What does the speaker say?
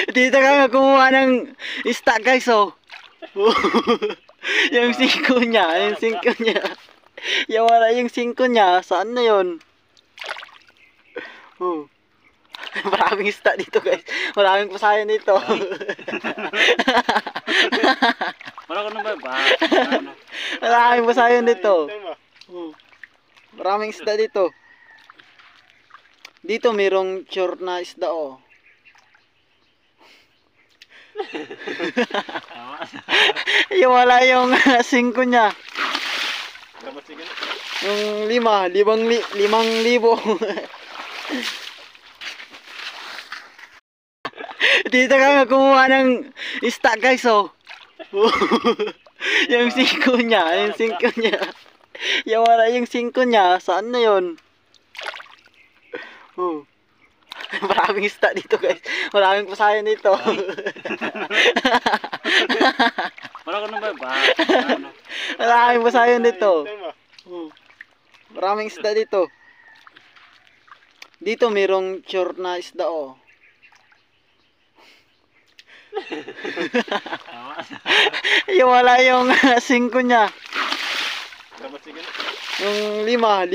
Dito kami kumuha ng isda guys, oh. Yung singko niya, yung singko niya. Yung wala yung singko niya, saan na yun? Oh. Maraming isda dito guys. Maraming pasayan dito. Wala ko na ba? Maraming pasayan dito. Oh. Maraming isda dito. Dito mayroong sure na isda, oh. Yung wala yung singko niya. Yung 5,000. Dito kami kumuha ng isda guys, oh. Yung singko niya, yung singko niya. Yung wala yung singko niya, saan na yun? Oh. Maraming isda dito guys. Maraming pasayan dito. Wala ko na ba? Maraming pasayan dito. Oh. Maraming isda dito. Dito mayroong sure na isda, oh. Yung wala yung singko niya. Yung 5,000.